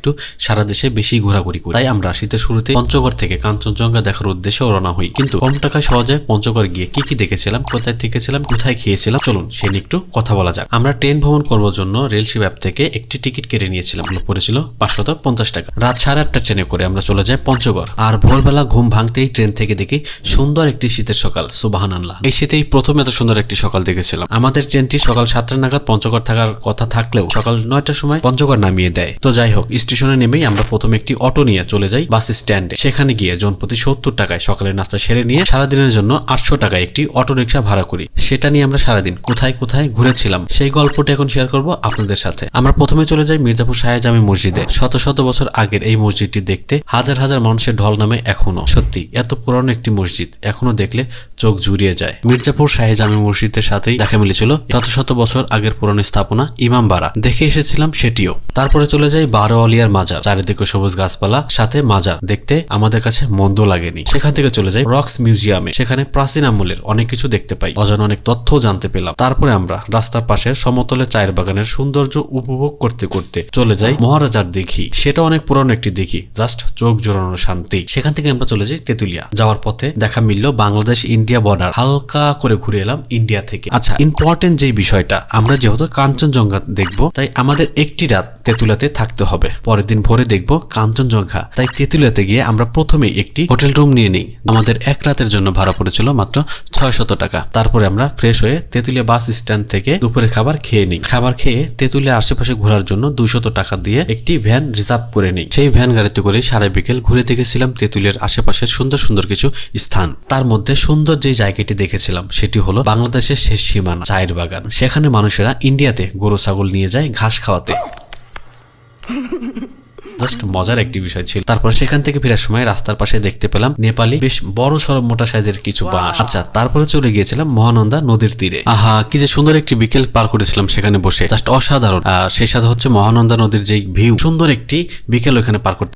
একটু সারা দেশে বেশি ঘোরাঘুরি করি। তাই আমরা শীতের শুরুতে পঞ্চগড় থেকে কাঞ্চনজঙ্ঘা দেখার উদ্দেশ্যে রওনা হই। কিন্তু কম টাকায় সহজে পঞ্চগড় গিয়ে কি কি দেখেছিলাম, কোথায় থেকেছিলাম, কোথায় খেয়েছিলাম, চলুন সে নিয়ে একটু কথা বলা যাক। আমরা ট্রেন ভ্রমণ করবার জন্য রেলশিপ অ্যাপ থেকে একটি টিকিট কেটে নিয়েছিলাম, পড়েছিল 550 টাকা। রাত 8:30 ট্রেনে করে আমরা চলে যাই পঞ্চগড়। আর ভোরবেলা ঘুম ভাঙতেই ট্রেন থেকে দেখি সুন্দর একটি শীতের সকাল। সুবহানাল্লাহ, এই শীতেই প্রথম এত সুন্দর একটি সকাল দেখেছিলাম। আমাদের ট্রেনটি সকাল 7টা নাগাদ পঞ্চগড় থাকার কথা থাকলেও সকাল 9টার সময় পঞ্চগড় নামিয়ে দেয়। তো যাই হোক, স্টেশনে নেমেই আমরা প্রথমে একটি অটো নিয়ে চলে যাই বাস স্ট্যান্ডে। সেখানে গিয়ে জনপ্রতি 70 টাকায় সকালের নাস্তা সেরে নিয়ে সারাদিনের জন্য 800 টাকায় একটি অটো রিক্সা ভাড়া করি। সেটা নিয়ে আমরা সারাদিন কোথায় কোথায় ঘুরেছিলাম সেই গল্পটা এখন শেয়ার করব আপনাদের সাথে। আমরা প্রথমে চলে যাই মির্জাপুর শাহে জামি মসজিদে। শত শত বছর আগের এই মসজিদটি দেখতে হাজার হাজার মানুষের ঢল নামে এখনো। সত্যি এত পুরানো একটি মসজিদ, এখনো দেখলে চোখ জুড়িয়ে যায়। মির্জাপুর শাহে জামি মসজিদের সাথেই দেখা মিলেছিল শত শত বছর আগের পুরানো স্থাপনা ইমামবাড়া, দেখে এসেছিলাম সেটিও। তারপরে চলে যাই বারোয়ালিয়ার মাজার। চারিদিকে সবুজ গাছপালা, সাথে মাজার, দেখতে আমাদের কাছে মন্দ লাগেনি। সেখান থেকে চলে যাই রক্স মিউজিয়ামে। সেখানে প্রাচীন আমলের অনেক কিছু দেখতে পাই, অজানা অনেক তথ্য জানতে পেলাম। তারপরে আমরা রাস্তার পাশে সমতলে চায়ের বাগানের সৌন্দর্য উপভোগ করতে করতে চলে যাই মহারাজার দিঘি। সেটা অনেক পুরানো একটি দিঘি, জাস্ট চোখ জোড়ানো শান্তি। সেখান থেকে আমরা চলে যাই তেতুলিয়া। যাওয়ার পথে দেখা মিলল বাংলাদেশ ইন্ডিয়া বর্ডার। হালকা করে ঘুরে এলাম ইন্ডিয়া থেকে। আচ্ছা, ইম্পর্টেন্ট যে বিষয়টা, আমরা যেহেতু কাঞ্চনজঙ্ঘা দেখবো তাই আমাদের একটি রাত তেতুলিয়াতে থাকতে হবে। পরের দিন ভোরে দেখবো কাঞ্চনজঙ্ঘা। তাই তেতুলিয়াতে গিয়ে আমরা প্রথমেই একটি হোটেল রুম নিয়ে নিই। আমাদের এক রাতের জন্য ভাড়া পড়েছিল মাত্র 600 টাকা। তারপরে আমরা ফ্রেশ হয়ে তেতুলিয়া বাস স্ট্যান্ড থেকে দুপুরের খাবার খেয়ে নিই। খাবার খেয়ে তেতুলিয়া আশেপাশে ঘোরার জন্য 200 টাকা দিয়ে একটি ভ্যান রিজার্ভ করে নিই। সেই ভ্যান গাড়িতে করে সারা বিকেল ঘুরে দেখেছিলাম তেতুলিয়ার আশেপাশের সুন্দর সুন্দর কিছু স্থান। তার মধ্যে সুন্দর যে জায়গাটি দেখেছিলাম সেটি হলো বাংলাদেশের শেষ সীমানা চায়ের বাগান। সেখানে মানুষেরা ইন্ডিয়াতে গরু ছাগল নিয়ে যায় ঘাস খাওয়াতে। জাস্ট মজার একটি বিষয় ছিল। তারপর সেখান থেকে ফেরার সময় রাস্তার পাশে দেখতে পেলাম নেপালি বেশ বড় সড় মোটা সাইজের কিছু বাঁশ। আচ্ছা, তারপরে চলে গিয়েছিলাম মহানন্দা নদীর তীরে। আহা, কি যে সুন্দর একটি বিকেল পার করেছিলাম সেখানে বসে, জাস্ট অসাধারণ। সেই সাথে হচ্ছে মহানন্দা নদীর যে ভিউ, সুন্দর একটি বিকেল ওখানে পার করতে